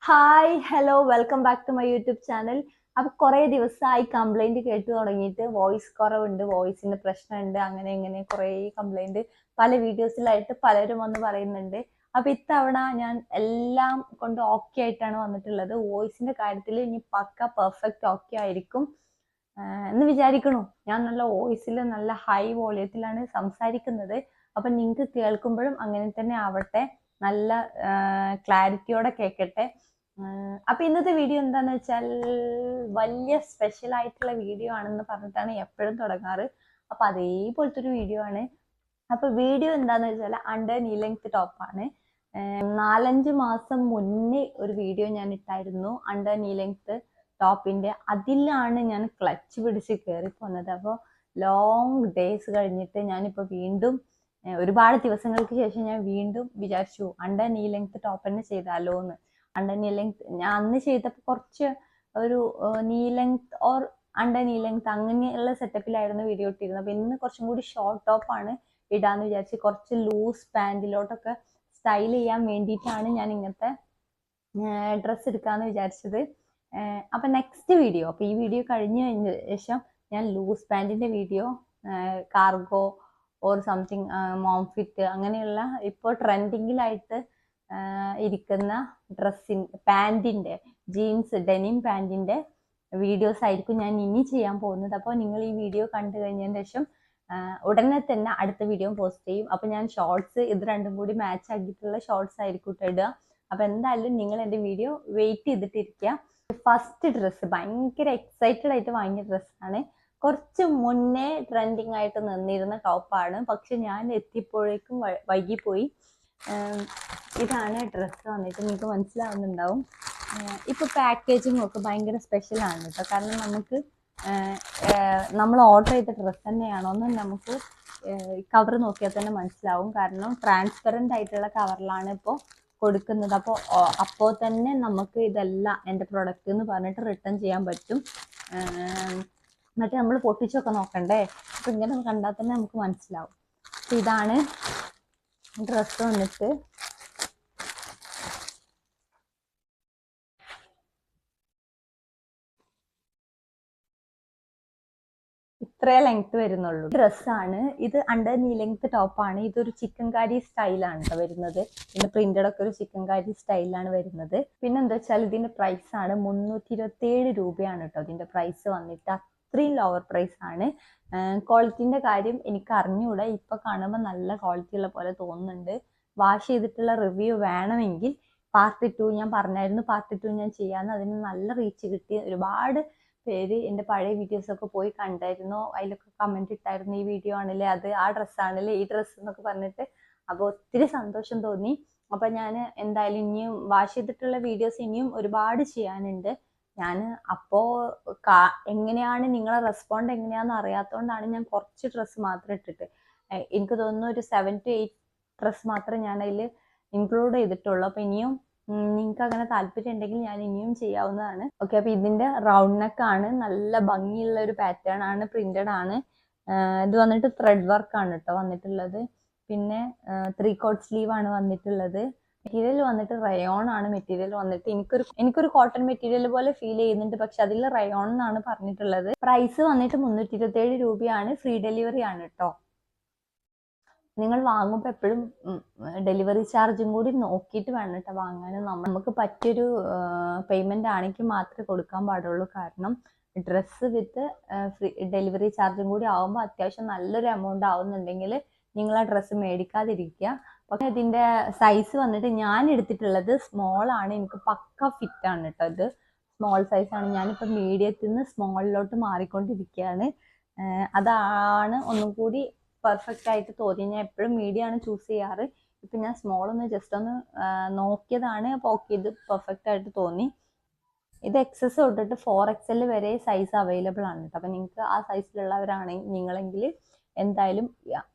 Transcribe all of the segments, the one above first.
Hi hello welcome back to my YouTube channel. അപ്പൊ കുറെ ദിവസമായി കംപ്ലൈന്റ് കേട്ടു തുടങ്ങിയിട്ട് വോയിസ് കുറവുണ്ട്, വോയിസിന്റെ പ്രശ്നമുണ്ട്, അങ്ങനെ ഇങ്ങനെ കുറെ കംപ്ലൈന്റ് പല വീഡിയോസിലായിട്ട് പലരും വന്ന് പറയുന്നുണ്ട്. അപ്പൊ ഇത്തവണ ഞാൻ എല്ലാം കൊണ്ട് ഓക്കെ ആയിട്ടാണ് വന്നിട്ടുള്ളത്. വോയിസിന്റെ കാര്യത്തിൽ ഇനി പക്ക പെർഫെക്റ്റ് ഓക്കെ ആയിരിക്കും എന്ന് വിചാരിക്കണു. ഞാൻ നല്ല വോയിസിൽ നല്ല ഹൈ വോളിയത്തിലാണ് സംസാരിക്കുന്നത്. അപ്പൊ നിങ്ങൾക്ക് കേൾക്കുമ്പോഴും അങ്ങനെ തന്നെ ആവട്ടെ, നല്ല ക്ലാരിറ്റിയോടെ കേൾക്കട്ടെ. അപ്പൊ ഇന്നത്തെ വീഡിയോ എന്താന്ന് വെച്ചാൽ വലിയ സ്പെഷ്യൽ ആയിട്ടുള്ള വീഡിയോ ആണെന്ന് പറഞ്ഞിട്ടാണ് എപ്പോഴും തുടങ്ങാറ്. അപ്പൊ അതേപോലത്തെ ഒരു വീഡിയോ ആണ്. അപ്പൊ വീഡിയോ എന്താന്ന് വെച്ചാൽ അണ്ടർ നീ ലെങ്ത് ടോപ്പ് ആണ്. 4-5 മാസം മുന്നേ ഒരു വീഡിയോ ഞാൻ ഇട്ടായിരുന്നു അണ്ടർ നീ ലെങ്ത് ടോപ്പിന്റെ. അതിലാണ് ഞാൻ ക്ലച്ച് പിടിച്ച് കയറി പോന്നത്. അപ്പോൾ ലോങ് ഡേയ്സ് കഴിഞ്ഞിട്ട് ഞാനിപ്പോ വീണ്ടും ഒരുപാട് ദിവസങ്ങൾക്ക് ശേഷം ഞാൻ വീണ്ടും വിചാരിച്ചു അണ്ടർ നീ ലെങ്ത് ടോപ്പ് തന്നെ ചെയ്താലോ എന്ന്. അണ്ടർ നീ ലെങ്ത് ഞാൻ അന്ന് ചെയ്തപ്പോൾ കുറച്ച് ഒരു നീ ലെങ്ത് ഓർ അണ്ടർ നീ ലെങ്ത് അങ്ങനെയുള്ള സെറ്റപ്പിലായിരുന്നു വീഡിയോ ഇട്ടിരുന്നത്. അപ്പൊ ഇന്ന് കുറച്ചും കൂടി ഷോർട്ട് ടോപ്പ് ആണ് ഇടാന്ന് വിചാരിച്ച്, കുറച്ച് ലൂസ് പാൻറ്റിലോട്ടൊക്കെ സ്റ്റൈൽ ചെയ്യാൻ വേണ്ടിയിട്ടാണ് ഞാൻ ഇങ്ങനത്തെ ഡ്രസ്സ് എടുക്കാന്ന് വിചാരിച്ചത്. അപ്പൊ നെക്സ്റ്റ് വീഡിയോ, അപ്പൊ ഈ വീഡിയോ കഴിഞ്ഞ ശേഷം ഞാൻ ലൂസ് പാൻറ്റിന്റെ video, cargo or something mom fit അങ്ങനെയുള്ള ഇപ്പോൾ ട്രെൻഡിങ്ങിലായിട്ട് ഇരിക്കുന്ന പാൻറ്റിന്റെ ജീൻസ് ഡെനിം പാൻറ്റിന്റെ വീഡിയോസ് ആയിരിക്കും ഞാൻ ഇനി ചെയ്യാൻ പോകുന്നത്. അപ്പോൾ നിങ്ങൾ ഈ വീഡിയോ കണ്ടു കഴിഞ്ഞതിന് ശേഷം ഉടനെ തന്നെ അടുത്ത വീഡിയോ പോസ്റ്റ് ചെയ്യും. അപ്പൊ ഞാൻ ഷോർട്സ് ഇത് രണ്ടും കൂടി മാച്ച് ആക്കിയിട്ടുള്ള ഷോർട്സ് ആയിരിക്കും ഇടുക. അപ്പൊ എന്തായാലും നിങ്ങൾ എൻ്റെ വീഡിയോ വെയിറ്റ് ചെയ്തിട്ടിരിക്കുക. ഫസ്റ്റ് ഡ്രസ്സ് ഭയങ്കര എക്സൈറ്റഡ് ആയിട്ട് വാങ്ങിയ ഡ്രസ്സാണ്. കുറച്ച് മുന്നേ ട്രെൻഡിങ് ആയിട്ട് നിന്നിരുന്ന ടോപ്പാണ്, പക്ഷെ ഞാൻ എത്തിയപ്പോഴേക്കും വൈകിപ്പോയി. ഇതാണ് ഡ്രസ്സ് വന്നിട്ട്, നിങ്ങൾക്ക് മനസ്സിലാവുന്നുണ്ടാവും. ഇപ്പൊ പാക്കേജിങ് ഒക്കെ ഭയങ്കര സ്പെഷ്യലാണ് കേട്ടോ. കാരണം നമുക്ക് നമ്മൾ ഓർഡർ ചെയ്ത ഡ്രസ്സ് തന്നെയാണോ എന്ന് നമുക്ക് കവർ നോക്കിയാൽ തന്നെ മനസ്സിലാവും. കാരണം ട്രാൻസ്പെറൻ്റ് ആയിട്ടുള്ള കവറിലാണ് ഇപ്പോൾ കൊടുക്കുന്നത്. അപ്പോൾ തന്നെ നമുക്ക് ഇതല്ല എൻ്റെ പ്രൊഡക്റ്റ് എന്ന് പറഞ്ഞിട്ട് റിട്ടേൺ ചെയ്യാൻ പറ്റും. എന്നിട്ട് നമ്മൾ പൊട്ടിച്ചൊക്കെ നോക്കണ്ടേ. അപ്പം ഇങ്ങനെ കണ്ടാൽ തന്നെ നമുക്ക് മനസ്സിലാവും. ഇതാണ് ഡ്രസ്സ് വന്നിട്ട്. ഇത്രേ ലെങ്ത് വരുന്നുള്ളൂ. ഡ്രസ്സാണ് ഇത്, അണ്ടർ നീ ലെങ്ത് ടോപ്പാണ്. ഇതൊരു ചിക്കൻകാരി സ്റ്റൈലാണ് കേട്ടോ വരുന്നത്. ഇതിന്റെ പ്രിന്റഡ് ഒക്കെ ഒരു ചിക്കൻകാരി സ്റ്റൈലാണ് വരുന്നത്. പിന്നെ എന്താ വെച്ചാൽ ഇതിന്റെ പ്രൈസ് ആണ് 327 രൂപയാണ് കേട്ടോ ഇതിന്റെ പ്രൈസ് വന്നിട്ട്. അത്രയും ലോവർ പ്രൈസ് ആണ്. ക്വാളിറ്റിന്റെ കാര്യം എനിക്ക് അറിഞ്ഞുകൂടാ. ഇപ്പൊ കാണുമ്പോൾ നല്ല ക്വാളിറ്റി ഉള്ള പോലെ തോന്നുന്നുണ്ട്. വാഷ് ചെയ്തിട്ടുള്ള റിവ്യൂ വേണമെങ്കിൽ പാർട്ട് 2 ഞാൻ പറഞ്ഞായിരുന്നു, പാർട്ട് 2 ഞാൻ ചെയ്യാന്ന്. അതിന് നല്ല റീച്ച് കിട്ടി. ഒരുപാട് പേര് എൻ്റെ പഴയ വീഡിയോസ് ഒക്കെ പോയി കണ്ടായിരുന്നു. അതിലൊക്കെ കമന്റ് ഇട്ടായിരുന്നു, ഈ വീഡിയോ ആണല്ലേ അത്, ആ ഡ്രസ്സാണല്ലേ ഈ ഡ്രസ്സ് എന്നൊക്കെ പറഞ്ഞിട്ട്. അപ്പോൾ ഒത്തിരി സന്തോഷം തോന്നി. അപ്പൊ ഞാൻ എന്തായാലും ഇനിയും വാഷ് ചെയ്തിട്ടുള്ള വീഡിയോസ് ഇനിയും ഒരുപാട് ചെയ്യാനുണ്ട്. ഞാൻ അപ്പോ എങ്ങനെയാണ് നിങ്ങളെ റെസ്പോണ്ട് എങ്ങനെയാണെന്ന് അറിയാത്തതുകൊണ്ടാണ് ഞാൻ കുറച്ച് ഡ്രസ്സ് മാത്രം ഇട്ടിട്ട്, എനിക്ക് തോന്നുന്നു ഒരു 7 to 8 ഡ്രസ്സ് മാത്രമേ ഞാൻ അതിൽ ഇൻക്ലൂഡ് ചെയ്തിട്ടുള്ളൂ. അപ്പൊ ഇനിയും നിങ്ങൾക്ക് അങ്ങനെ താല്പര്യം ഉണ്ടെങ്കിൽ ഞാൻ ഇനിയും ചെയ്യാവുന്നതാണ്. ഓക്കെ, അപ്പൊ ഇതിന്റെ റൗണ്ട് നെക്ക് ആണ്, നല്ല ഭംഗിയുള്ള ഒരു പാറ്റേൺ ആണ്, പ്രിന്റഡ് ആണ്. ഇത് വന്നിട്ട് ത്രെഡ് വർക്ക് ആണ് കേട്ടോ വന്നിട്ടുള്ളത്. പിന്നെ 3/4 സ്ലീവ് ആണ് വന്നിട്ടുള്ളത്. മെറ്റീരിയൽ വന്നിട്ട് റയോൺ ആണ് മെറ്റീരിയൽ വന്നിട്ട്. എനിക്കൊരു കോട്ടൺ മെറ്റീരിയൽ പോലെ ഫീൽ ചെയ്യുന്നുണ്ട്, പക്ഷെ അതിൽ റയോൺ എന്നാണ് പറഞ്ഞിട്ടുള്ളത്. പ്രൈസ് വന്നിട്ട് 327 രൂപയാണ്. ഫ്രീ ഡെലിവറി ആണ് കേട്ടോ. നിങ്ങൾ വാങ്ങുമ്പോൾ എപ്പോഴും ഡെലിവറി ചാർജും കൂടി നോക്കിയിട്ട് വേണം കേട്ടോ വാങ്ങാൻ. നമുക്ക് പറ്റിയൊരു പേയ്മെന്റ് ആണെങ്കിൽ മാത്രമേ കൊടുക്കാൻ പാടുള്ളൂ. കാരണം ഡ്രസ്സ് വിത്ത് ഫ്രീ ഡെലിവറി ചാർജും കൂടി ആവുമ്പോൾ അത്യാവശ്യം നല്ലൊരു എമൗണ്ട് ആവുന്നുണ്ടെങ്കിൽ നിങ്ങൾ ആ ഡ്രസ്സ് മേടിക്കാതിരിക്കുക. പക്ഷെ ഇതിന്റെ സൈസ് വന്നിട്ട് ഞാൻ എടുത്തിട്ടുള്ളത് സ്മോൾ ആണ്. എനിക്ക് പക്ക ഫിറ്റ് ആണ് കേട്ടോ. ഇത് സ്മോൾ സൈസ് ആണ്. ഞാനിപ്പോൾ മീഡിയത്തിൽ നിന്ന് സ്മോളിലോട്ട് മാറിക്കൊണ്ടിരിക്കുകയാണ്. അതാണ് ഒന്നും കൂടി പെർഫെക്റ്റ് ആയിട്ട് തോന്നി. ഞാൻ എപ്പോഴും മീഡിയം ആണ് ചൂസ് ചെയ്യാറ്. ഇപ്പൊ ഞാൻ സ്മോൾ ഒന്ന് ജസ്റ്റ് ഒന്ന് നോക്കിയതാണ്. അപ്പോൾ ഓക്കെ, ഇത് പെർഫെക്റ്റ് ആയിട്ട് തോന്നി. ഇത് എക്സസ് തൊട്ടിട്ട് 4XL വരെ സൈസ് അവൈലബിൾ ആണ് കേട്ടോ. അപ്പൊ നിങ്ങൾക്ക് ആ സൈസിലുള്ളവരാണെങ്കിൽ നിങ്ങളെങ്കിൽ എന്തായാലും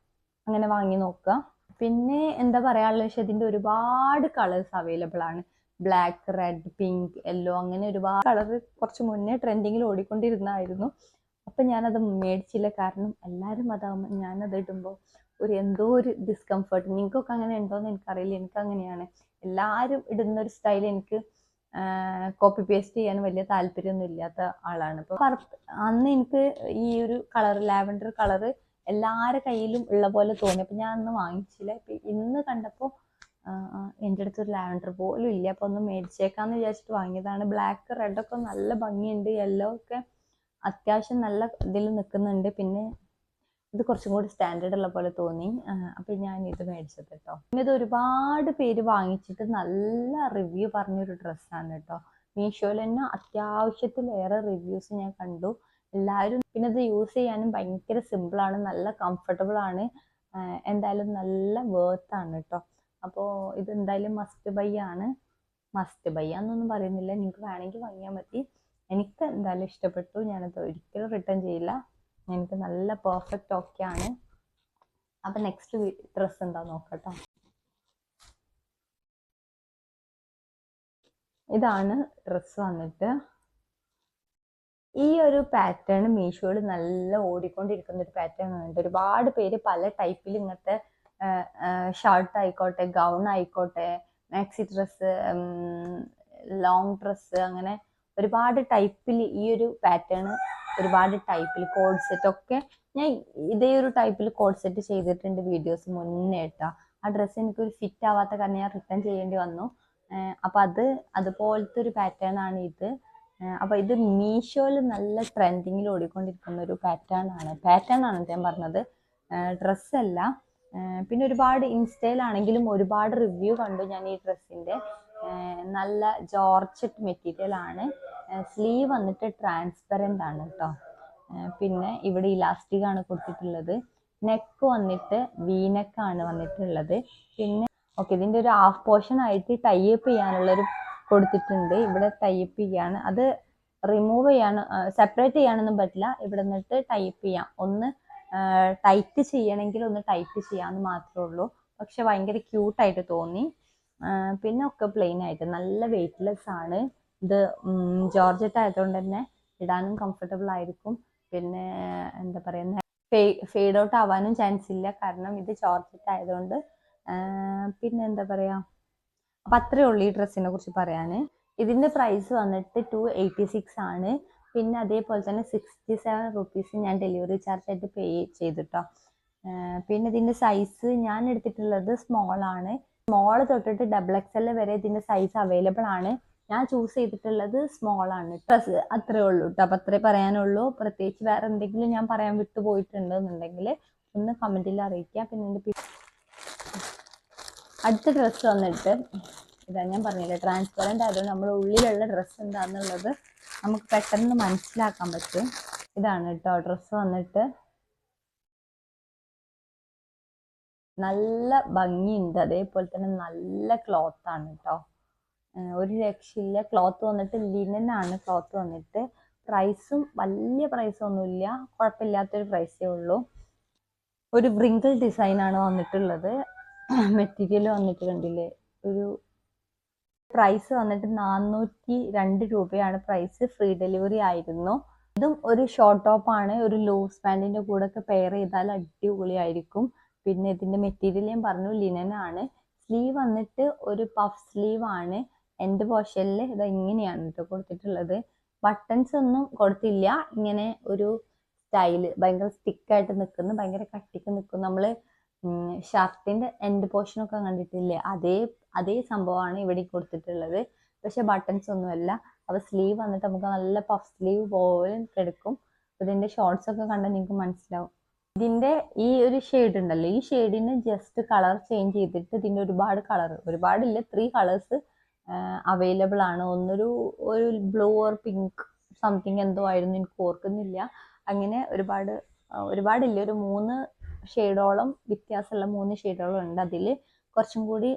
അങ്ങനെ വാങ്ങി നോക്കുക. പിന്നെ എന്താ പറയാനുള്ള വെച്ചാൽ ഇതിന്റെ ഒരുപാട് കളേഴ്സ് അവൈലബിൾ ആണ്. ബ്ലാക്ക്, റെഡ്, പിങ്ക്, യെല്ലോ, അങ്ങനെ ഒരുപാട് കളർ കുറച്ച് മുന്നേ ട്രെൻഡിങ്ങിൽ ഓടിക്കൊണ്ടിരുന്നായിരുന്നു. അപ്പൊ ഞാനത് മേടിച്ചില്ല. കാരണം എല്ലാവരും അതാവുമ്പോൾ ഞാനത് ഇടുമ്പോൾ എന്തോ ഒരു ഡിസ്കംഫർട്ട്. നിങ്ങൾക്കൊക്കെ അങ്ങനെ ഉണ്ടോയെന്ന് എനിക്കറിയില്ല, എനിക്ക് അങ്ങനെയാണ്. എല്ലാവരും ഇടുന്ന ഒരു സ്റ്റൈൽ എനിക്ക് കോപ്പി പേസ്റ്റ് ചെയ്യാൻ വലിയ താല്പര്യമൊന്നും ഇല്ലാത്ത ആളാണ്. ഇപ്പോൾ അന്ന് എനിക്ക് ഈ ഒരു കളർ ലാവൻഡർ കളറ് എല്ലാവരുടെ കയ്യിലും ഉള്ള പോലെ തോന്നി. അപ്പം ഞാൻ അന്ന് വാങ്ങിച്ചില്ല. ഇപ്പം ഇന്ന് കണ്ടപ്പോൾ എൻ്റെ അടുത്ത് ഒരു ലാവൻഡർ പോലും ഇല്ല. അപ്പോൾ ഒന്ന് മേടിച്ചേക്കാന്ന് വിചാരിച്ചിട്ട് വാങ്ങിയതാണ്. ബ്ലാക്ക് റെഡൊക്കെ നല്ല ഭംഗിയുണ്ട്. യെല്ലോ ഒക്കെ അത്യാവശ്യം നല്ല ഇതിൽ നിൽക്കുന്നുണ്ട്. പിന്നെ ഇത് കുറച്ചും കൂടി സ്റ്റാൻഡേർഡ് ഉള്ള പോലെ തോന്നി. അപ്പം ഞാൻ ഇത് മേടിച്ചത് കേട്ടോ. പിന്നെ ഇത് ഒരുപാട് പേര് വാങ്ങിച്ചിട്ട് നല്ല റിവ്യൂ പറഞ്ഞൊരു ഡ്രസ്സാണ് കേട്ടോ. മീഷോയിൽ തന്നെ അത്യാവശ്യത്തിലേറെ റിവ്യൂസ് ഞാൻ കണ്ടു. എല്ലാവരും പിന്നെ ഇത് യൂസ് ചെയ്യാനും ഭയങ്കര സിമ്പിളാണ്, നല്ല കംഫർട്ടബിൾ ആണ്. എന്തായാലും നല്ല വേർത്താണ് കേട്ടോ. അപ്പോൾ ഇത് എന്തായാലും മസ്റ്റ് ബൈ ആണ്. മസ്റ്റ് ബൈ എന്നൊന്നും പറയുന്നില്ല, നിങ്ങൾക്ക് വേണമെങ്കിൽ വാങ്ങിയാൽ മതി. എനിക്ക് എന്തായാലും ഇഷ്ടപ്പെട്ടു. ഞാനത് ഒരിക്കലും റിട്ടേൺ ചെയ്യില്ല. എനിക്ക് നല്ല പെർഫെക്റ്റ് ഓക്കെ ആണ്. അപ്പം നെക്സ്റ്റ് ഡ്രസ്സ് എന്താ നോക്കട്ടോ. ഇതാണ് ഡ്രസ്സ് വന്നിട്ട്. ഈ ഒരു പാറ്റേൺ മീഷോയിൽ നല്ല ഓടിക്കൊണ്ടിരിക്കുന്ന ഒരു പാറ്റേൺ ആണ്. ഒരുപാട് പേര് പല ടൈപ്പിൽ ഇങ്ങനത്തെ ഷർട്ട് ആയിക്കോട്ടെ, ഗൗൺ ആയിക്കോട്ടെ, മാക്സി ഡ്രസ്സ്, ലോങ് ഡ്രസ്സ്, അങ്ങനെ ഒരുപാട് ടൈപ്പിൽ ഈ ഒരു പാറ്റേൺ, ഒരുപാട് ടൈപ്പിൽ കോഡ് സെറ്റ് ഒക്കെ ഞാൻ ഇതേ ഒരു ടൈപ്പിൽ കോഡ് സെറ്റ് ചെയ്തിട്ടുണ്ട് വീഡിയോസ് മുന്നേ കേട്ടോ. ആ ഡ്രസ്സ് എനിക്കൊരു ഫിറ്റ് ആവാത്ത കാരണം ഞാൻ റിട്ടേൺ ചെയ്യേണ്ടി വന്നു. അപ്പം അതുപോലത്തെ ഒരു പാറ്റേൺ ആണ് ഇത്. അപ്പോൾ ഇത് മീഷോയിൽ നല്ല ട്രെൻഡിങ്ങിൽ ഓടിക്കൊണ്ടിരിക്കുന്ന ഒരു പാറ്റേൺ ആണ് ഞാൻ പറഞ്ഞത്, ഡ്രസ്സല്ല. പിന്നെ ഒരുപാട് ഇൻസ്റ്റയിലാണെങ്കിലും ഒരുപാട് റിവ്യൂ കണ്ടു ഞാൻ ഈ ഡ്രസ്സിൻ്റെ. നല്ല ജോർജറ്റ് മെറ്റീരിയൽ ആണ്. സ്ലീവ് വന്നിട്ട് ട്രാൻസ്പെറൻ്റ് ആണ് കേട്ടോ. പിന്നെ ഇവിടെ ഇലാസ്റ്റിക് ആണ് കൊടുത്തിട്ടുള്ളത്. നെക്ക് വന്നിട്ട് വീനെക്കാണ് വന്നിട്ടുള്ളത്. പിന്നെ ഓക്കെ, ഇതിൻ്റെ ഒരു ഹാഫ് പോർഷൻ ആയിട്ട് ടൈപ്പ് ചെയ്യാനുള്ളൊരു കൊടുത്തിട്ടുണ്ട്. ഇവിടെ ടൈപ്പ് ചെയ്യാണ്, അത് റിമൂവ് ചെയ്യാണ്, സെപ്പറേറ്റ് ചെയ്യാനൊന്നും പറ്റില്ല. ഇവിടെ നിന്നിട്ട് ടൈപ്പ് ചെയ്യാം. ഒന്ന് ടൈറ്റ് ചെയ്യണമെങ്കിൽ ഒന്ന് ടൈറ്റ് ചെയ്യാമെന്ന് മാത്രമേ ഉള്ളൂ. പക്ഷെ ഭയങ്കര ക്യൂട്ടായിട്ട് തോന്നി. പിന്നെ ഒക്കെ പ്ലെയിൻ ആയിട്ട് നല്ല വെയ്റ്റ്ലെസ് ആണ്. ഇത് ജോർജറ്റ് ആയതുകൊണ്ട് തന്നെ ഇടാനും കംഫർട്ടബിൾ ആയിരിക്കും. പിന്നെ എന്താ പറയുക, ഫെയ്ഡ് ഔട്ട് ആവാനും ചാൻസ് ഇല്ല, കാരണം ഇത് ജോർജറ്റ് ആയതുകൊണ്ട്. പിന്നെ എന്താ പറയുക, അപ്പം അത്രയേ ഉള്ളൂ ഈ ഡ്രസ്സിനെ കുറിച്ച് പറയാൻ. ഇതിൻ്റെ പ്രൈസ് വന്നിട്ട് 286 ആണ്. പിന്നെ അതേപോലെ തന്നെ 67 റുപ്പീസ് ഞാൻ ഡെലിവറി ചാർജ് ആയിട്ട് പേ ചെയ്തിട്ടോ. പിന്നെ ഇതിൻ്റെ സൈസ് ഞാൻ എടുത്തിട്ടുള്ളത് സ്മോൾ ആണ്. സ്മോൾ തൊട്ടിട്ട് XXL വരെ ഇതിൻ്റെ സൈസ് അവൈലബിൾ ആണ്. ഞാൻ ചൂസ് ചെയ്തിട്ടുള്ളത് സ്മോൾ ആണ്. ഡ്രസ്സ് അത്രേ ഉള്ളൂ കേട്ടോ. അപ്പം അത്രേ പറയാനുള്ളൂ. പ്രത്യേകിച്ച് വേറെ എന്തെങ്കിലും ഞാൻ പറയാൻ വിട്ടു പോയിട്ടുണ്ടെന്നുണ്ടെങ്കിൽ ഒന്ന് കമൻറ്റിൽ അറിയിക്കുക. പിന്നെ അടുത്ത ഡ്രസ്സ് വന്നിട്ട് ഇതാ, ഞാൻ പറഞ്ഞില്ലേ ട്രാൻസ്പെറൻ്റ് ആയതുകൊണ്ട് നമ്മുടെ ഉള്ളിലുള്ള ഡ്രസ്സ് എന്താണെന്നുള്ളത് നമുക്ക് പെട്ടെന്ന് മനസ്സിലാക്കാൻ പറ്റും. ഇതാണ് കേട്ടോ ഡ്രസ്സ് വന്നിട്ട്. നല്ല ഭംഗിയുണ്ട്, അതേപോലെ തന്നെ നല്ല ക്ലോത്ത് ആണ് കേട്ടോ. ഒരു രക്ഷയില്ല. ക്ലോത്ത് വന്നിട്ട് ലിനൻ ആണ് ക്ലോത്ത് വന്നിട്ട്. പ്രൈസും വലിയ പ്രൈസൊന്നുമില്ല, കുഴപ്പമില്ലാത്തൊരു പ്രൈസേ ഉള്ളൂ. ഒരു വ്രിങ്കിൾ ഡിസൈൻ ആണ് വന്നിട്ടുള്ളത്. മെറ്റീരിയൽ വന്നിട്ട് കണ്ടില്ലേ. ഒരു പ്രൈസ് വന്നിട്ട് 402 രൂപയാണ് പ്രൈസ്. ഫ്രീ ഡെലിവറി ആയിരുന്നു. ഇതും ഒരു ഷോർട്ട് ടോപ്പ് ആണ്. ഒരു ലൂസ് പാൻറ്റിൻ്റെ കൂടെ ഒക്കെ പെയർ ചെയ്താൽ അടിപൊളിയായിരിക്കും. പിന്നെ ഇതിൻ്റെ മെറ്റീരിയൽ ഞാൻ പറഞ്ഞു ലിനൻ ആണ്. സ്ലീവ് വന്നിട്ട് ഒരു പഫ് സ്ലീവ് ആണ്. എൻ്റെ പോർഷനിൽ ഇത് ഇങ്ങനെയാണ് കേട്ടോ കൊടുത്തിട്ടുള്ളത്. ബട്ടൺസ് ഒന്നും കൊടുത്തില്ല. ഇങ്ങനെ ഒരു സ്റ്റൈല് ഭയങ്കര സ്റ്റിക്കായിട്ട് നിൽക്കുന്നു, ഭയങ്കര കട്ടിക്ക് നിൽക്കും. നമ്മൾ ഷർട്ടിൻ്റെ എൻഡ് പോർഷനൊക്കെ കണ്ടിട്ടില്ലേ, അതേ സംഭവമാണ് ഇവിടെ കൊടുത്തിട്ടുള്ളത്. പക്ഷെ ബട്ടൺസ് ഒന്നുമല്ല. അപ്പോൾ സ്ലീവ് വന്നിട്ട് നമുക്ക് നല്ല പഫ് സ്ലീവ് പോലെ കിടക്കും. ഇതിൻ്റെ ഷോർട്സ് ഒക്കെ കണ്ടാൽ നിങ്ങൾക്ക് മനസ്സിലാവും. ഇതിൻ്റെ ഈ ഒരു ഷെയ്ഡ് ഉണ്ടല്ലോ, ഈ ഷെയ്ഡിന് ജസ്റ്റ് കളർ ചേഞ്ച് ചെയ്തിട്ട് ഇതിൻ്റെ ഒരുപാടില്ല, 3 കളേഴ്സ് അവൈലബിൾ ആണ്. ഒരു ബ്ലൂ ഓർ പിങ്ക് സംതിങ് എന്തോ ആയിരുന്നു, എനിക്ക് ഓർക്കുന്നില്ല. അങ്ങനെ ഒരുപാടില്ല, ഒരു 3 ഷെയ്ഡോളം വ്യത്യാസമുള്ള 3 ഷെയ്ഡോളം ഉണ്ട്. അതിൽ കുറച്ചും കൂടി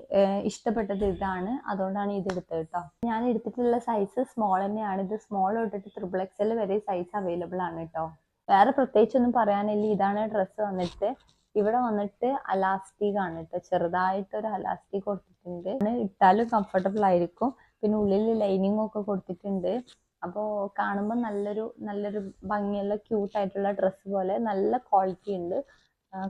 ഇഷ്ടപ്പെട്ടത് ഇതാണ്, അതുകൊണ്ടാണ് ഇത് എടുത്തത് കേട്ടോ. ഞാൻ എടുത്തിട്ടുള്ള സൈസ് സ്മോൾ തന്നെയാണ്. ഇത് സ്മോൾ തൊട്ടിട്ട് XXL വരെ സൈസ് അവൈലബിൾ ആണ് കേട്ടോ. വേറെ പ്രത്യേകിച്ചൊന്നും പറയാനില്ല. ഇതാണ് ഡ്രസ്സ് വന്നിട്ട്. ഇവിടെ വന്നിട്ട് അലാസ്റ്റിക് ആണ് കേട്ടോ, ചെറുതായിട്ടൊരു അലാസ്റ്റിക് കൊടുത്തിട്ടുണ്ട്. ഇട്ടാലും കംഫർട്ടബിൾ ആയിരിക്കും. പിന്നെ ഉള്ളിൽ ലൈനിങ് ഒക്കെ കൊടുത്തിട്ടുണ്ട്. അപ്പോൾ കാണുമ്പോൾ നല്ലൊരു ഭംഗിയുള്ള ക്യൂട്ടായിട്ടുള്ള ഡ്രസ്സ് പോലെ നല്ല ക്വാളിറ്റി ഉണ്ട്.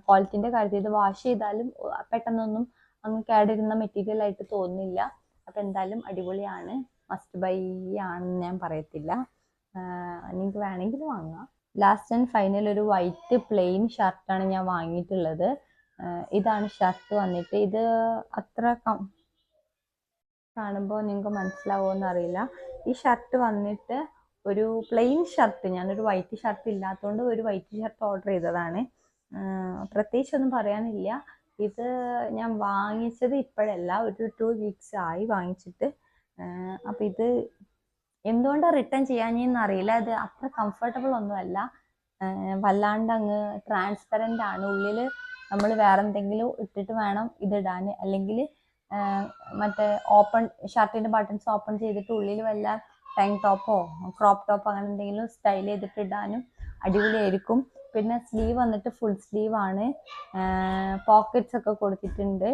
ക്വാളിറ്റിൻ്റെ കാര്യത്തിൽ ഇത് വാഷ് ചെയ്താലും പെട്ടെന്നൊന്നും അങ്ങ് കേടിരുന്ന മെറ്റീരിയൽ ആയിട്ട് തോന്നുന്നില്ല. അപ്പം എന്തായാലും അടിപൊളിയാണ്. മസ്റ്റ് ബൈ ആണെന്ന് ഞാൻ പറയത്തില്ല. നിങ്ങൾക്ക് വേണമെങ്കിൽ വാങ്ങാം. ലാസ്റ്റ് ആൻഡ് ഫൈനൽ ഒരു വൈറ്റ് പ്ലെയിൻ ഷർട്ടാണ് ഞാൻ വാങ്ങിയിട്ടുള്ളത്. ഇതാണ് ഷർട്ട് വന്നിട്ട്. ഇത് അത്ര കാണുമ്പോൾ നിങ്ങൾക്ക് മനസ്സിലാവുമോ അറിയില്ല. ഈ ഷർട്ട് വന്നിട്ട് ഒരു പ്ലെയിൻ ഷർട്ട്, ഞാനൊരു വൈറ്റ് ഷർട്ട് ഇല്ലാത്തതുകൊണ്ട് ഒരു വൈറ്റ് ഷർട്ട് ഓർഡർ ചെയ്തതാണ്. പ്രത്യേകിച്ചൊന്നും പറയാനില്ല. ഇത് ഞാൻ വാങ്ങിച്ചത് ഇപ്പോഴല്ല, ഒരു 2 വീക്സ് ആയി വാങ്ങിച്ചിട്ട്. അപ്പം ഇത് എന്തുകൊണ്ടാണ് റിട്ടേൺ ചെയ്യാഞ്ഞെന്ന് അറിയില്ല. ഇത് അത്ര കംഫർട്ടബിൾ ഒന്നുമല്ല, വല്ലാണ്ട് അങ്ങ് ട്രാൻസ്പെറൻ്റ് ആണ്. ഉള്ളിൽ നമ്മൾ വേറെ എന്തെങ്കിലും ഇട്ടിട്ട് വേണം ഇതിടാൻ, അല്ലെങ്കിൽ മറ്റേ ഓപ്പൺ ഷർട്ടിൻ്റെ ബട്ടൺസ് ഓപ്പൺ ചെയ്തിട്ട് ഉള്ളിൽ വല്ല ടാങ്ക് ടോപ്പോ ക്രോപ്പ് ടോപ്പോ അങ്ങനെ എന്തെങ്കിലും സ്റ്റൈൽ ചെയ്തിട്ട് ഇടാനും അടിപൊളിയായിരിക്കും. പിന്നെ സ്ലീവ് വന്നിട്ട് ഫുൾ സ്ലീവ് ആണ്, പോക്കറ്റ്സ് ഒക്കെ കൊടുത്തിട്ടുണ്ട്.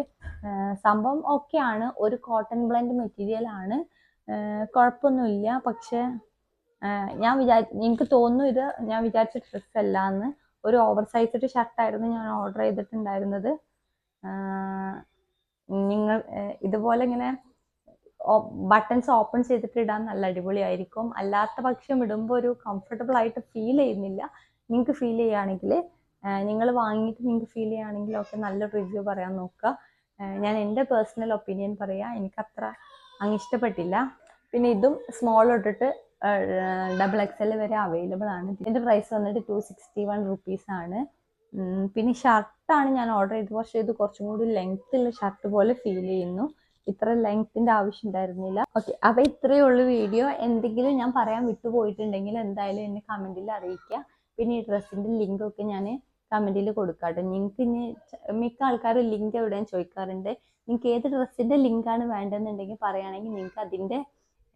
സംഭവം ഓക്കെ ആണ്, ഒരു കോട്ടൺ ബ്ലെൻഡ് മെറ്റീരിയൽ ആണ്, കുഴപ്പമൊന്നുമില്ല. പക്ഷെ എനിക്ക് തോന്നുന്നു ഇത് ഞാൻ വിചാരിച്ച ഡ്രസ്സ് അല്ല എന്ന്. ഒരു ഓവർ സൈസ്ഡ് ഷർട്ടായിരുന്നു ഞാൻ ഓർഡർ ചെയ്തിട്ടുണ്ടായിരുന്നത്. നിങ്ങൾ ഇതുപോലെ ഇങ്ങനെ ബട്ടൺസ് ഓപ്പൺ ചെയ്തിട്ട് ഇടാൻ നല്ല അടിപൊളിയായിരിക്കും. അല്ലാത്ത പക്ഷം ഇടുമ്പോൾ ഒരു കംഫർട്ടബിൾ ആയിട്ട് ഫീൽ ചെയ്യുന്നില്ല. നിങ്ങൾക്ക് ഫീൽ ചെയ്യുകയാണെങ്കിൽ, നിങ്ങൾ വാങ്ങിയിട്ട് നിങ്ങൾക്ക് ഫീൽ ചെയ്യുകയാണെങ്കിൽ ഒക്കെ നല്ലൊരു റിവ്യൂ പറയാൻ നോക്കുക. ഞാൻ എൻ്റെ പേഴ്സണൽ ഒപ്പീനിയൻ പറയാം, എനിക്കത്ര അങ്ങ് ഇഷ്ടപ്പെട്ടില്ല. പിന്നെ ഇതും സ്മോൾ തൊട്ടിട്ട് XXL വരെ അവൈലബിൾ ആണ്. ഇതിൻ്റെ പ്രൈസ് വന്നിട്ട് 261 റുപ്പീസ് ആണ്. പിന്നെ ഷർട്ടാണ് ഞാൻ ഓർഡർ ചെയ്തത്, പക്ഷേ ഇത് കുറച്ചും കൂടി ലെങ്ത് ഉള്ള ഷർട്ട് പോലെ ഫീൽ ചെയ്യുന്നു. ഇത്ര ലെങ്ത്തിന്റെ ആവശ്യം ഉണ്ടായിരുന്നില്ല. ഓക്കെ, അപ്പോൾ ഇത്രയേ ഉള്ളൂ വീഡിയോ. എന്തെങ്കിലും ഞാൻ പറയാൻ വിട്ടുപോയിട്ടുണ്ടെങ്കിൽ എന്തായാലും എന്നെ കമൻറ്റിൽ അറിയിക്കുക. പിന്നെ ഈ ഡ്രസ്സിൻ്റെ ലിങ്കൊക്കെ ഞാൻ കമൻറ്റിൽ കൊടുക്കാട്ടോ. നിങ്ങൾക്ക് ഇനി മിക്ക ആൾക്കാരും ലിങ്ക് എവിടെയും ചോദിക്കാറുണ്ട്. നിങ്ങൾക്ക് ഏത് ഡ്രസ്സിൻ്റെ ലിങ്കാണ് വേണ്ടതെന്നുണ്ടെങ്കിൽ പറയുകയാണെങ്കിൽ നിങ്ങൾക്ക് അതിൻ്റെ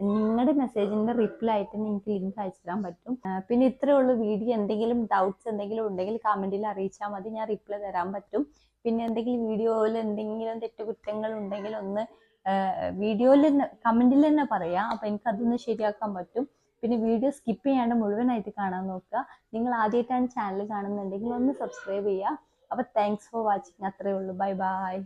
നിങ്ങളുടെ മെസ്സേജിൻ്റെ റിപ്ലൈ ആയിട്ട് നിങ്ങൾക്ക് ലിങ്ക് അയച്ചു തരാൻ പറ്റും. പിന്നെ ഇത്രയേ ഉള്ളൂ വീഡിയോ. എന്തെങ്കിലും ഡൗട്ട്സ് എന്തെങ്കിലും ഉണ്ടെങ്കിൽ കമൻറ്റിൽ അറിയിച്ചാൽ മതി, ഞാൻ റിപ്ലൈ തരാൻ പറ്റും. പിന്നെ എന്തെങ്കിലും വീഡിയോയിൽ എന്തെങ്കിലും തെറ്റുകുറ്റങ്ങൾ ഉണ്ടെങ്കിൽ ഒന്ന് വീഡിയോയിൽ കമൻറ്റിൽ തന്നെ പറയാം, അപ്പോൾ എനിക്കതൊന്ന് ശരിയാക്കാൻ പറ്റും. പിന്നെ വീഡിയോ സ്കിപ്പ് ചെയ്യാണ്ട് മുഴുവനായിട്ട് കാണാൻ നോക്കുക. നിങ്ങൾ ആദ്യമായിട്ടാണ് ചാനൽ കാണുന്നുണ്ടെങ്കിൽ ഒന്ന് സബ്സ്ക്രൈബ് ചെയ്യുക. അപ്പോൾ താങ്ക്സ് ഫോർ വാച്ചിങ്. അത്രയേ ഉള്ളൂ. Bye bye.